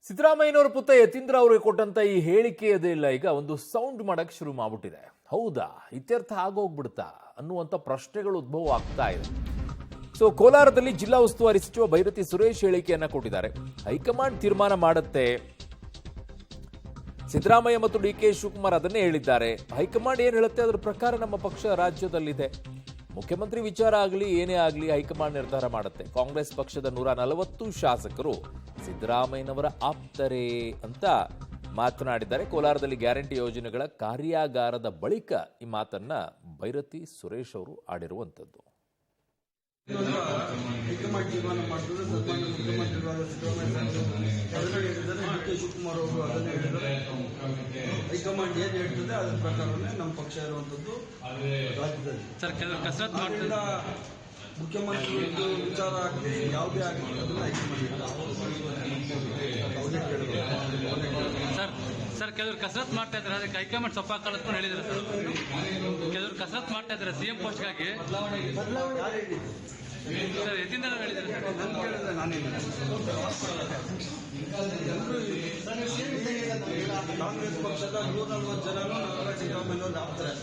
ಸಿದ್ದರಾಮಯ್ಯನವರ ಪುತ್ರ ಯತೀಂದ್ರ ಅವರಿಗೆ ಕೊಟ್ಟಂತ ಈ ಹೇಳಿಕೆ ಇಲ್ಲ ಈಗ ಒಂದು ಸೌಂಡ್ ಮಾಡಕ್ಕೆ ಶುರು ಮಾಡ್ಬಿಟ್ಟಿದೆ. ಹೌದಾ, ಇತ್ಯರ್ಥ ಆಗೋಗ್ಬಿಡ್ತಾ ಅನ್ನುವಂಥ ಪ್ರಶ್ನೆಗಳು ಉದ್ಭವ ಆಗ್ತಾ ಇದೆ. ಸೊ ಕೋಲಾರದಲ್ಲಿ ಜಿಲ್ಲಾ ಉಸ್ತುವಾರಿ ಸಚಿವ ಭೈರತಿ ಸುರೇಶ್ ಹೇಳಿಕೆಯನ್ನ ಕೊಟ್ಟಿದ್ದಾರೆ. ಹೈಕಮಾಂಡ್ ತೀರ್ಮಾನ ಮಾಡುತ್ತೆ. ಸಿದ್ದರಾಮಯ್ಯ ಮತ್ತು ಡಿಕೆ ಶಿವಕುಮಾರ್ ಅದನ್ನೇ ಹೇಳಿದ್ದಾರೆ. ಹೈಕಮಾಂಡ್ ಏನು ಹೇಳುತ್ತೆ ಅದರ ಪ್ರಕಾರ ನಮ್ಮ ಪಕ್ಷ ರಾಜ್ಯದಲ್ಲಿದೆ. ಮುಖ್ಯಮಂತ್ರಿ ವಿಚಾರ ಆಗಲಿ ಏನೇ ಆಗಲಿ ಹೈಕಮಾಂಡ್ ನಿರ್ಧಾರ ಮಾಡುತ್ತೆ. ಕಾಂಗ್ರೆಸ್ ಪಕ್ಷದ 140 ಶಾಸಕರು ಸಿದ್ದರಾಮಯ್ಯನವರ ಆಪ್ತರೇ ಅಂತ ಮಾತನಾಡಿದ್ದಾರೆ. ಕೋಲಾರದಲ್ಲಿ ಗ್ಯಾರಂಟಿ ಯೋಜನೆಗಳ ಕಾರ್ಯಾಗಾರದ ಬಳಿಕ ಈ ಮಾತನ್ನ ಭೈರತಿ ಸುರೇಶ್ ಅವರು ಆಡಿರುವಂಥದ್ದು. ಹೈಕಮಾಂಡ್ ತೀರ್ಮಾನ ಮಾಡಿದ್ರೆ ಸನ್ಮಾನ್ಯ ಮುಖ್ಯಮಂತ್ರಿಗಳಾದ ಸಿದ್ದರಾಮಯ್ಯ ಡಿಕೆ ಶಿವಕುಮಾರ್ ಅವರು ಅದನ್ನು ಹೇಳಿದರೆ ಹೈಕಮಾಂಡ್ ಏನು ಹೇಳ್ತದೆ ಅದರ ಪ್ರಕಾರನೇ ನಮ್ಮ ಪಕ್ಷ ಇರುವಂಥದ್ದು ರಾಜ್ಯದಲ್ಲಿ. ಮುಖ್ಯಮಂತ್ರಿ ವಿಚಾರ ಆಗಲಿ ಯಾವುದೇ ಆಗಲಿ ಅದನ್ನು ಸರ್ ಕೆಲವರು ಕಸರತ್ ಮಾಡ್ತಾ ಇದ್ದಾರೆ. ಅದಕ್ಕೆ ಹೈಕಮಾಂಡ್ ಸೊಪ್ಪ ಕಳಿಸ್ಕೊಂಡು ಹೇಳಿದ್ದಾರೆ ಸರ್. ಕೆಲವರು ಕಸರತ್ ಮಾಡ್ತಾ ಇದ್ದಾರೆ ಸಿಎಂ ಪೋಸ್ಟ್ಗಾಗಿ. ಸರ್ ಯತೀಂದ್ರ ಹೇಳಿದ್ದಾರೆ ಸರ್. ನಾನು ಕೇಳಿದ್ರೆ ನಾನೇನು ಕಾಂಗ್ರೆಸ್ ಪಕ್ಷದ 140 ಜನರು ಸಿದ್ದರಾಮಯ್ಯನವ್ರು ಆಗ್ತಾರೆ.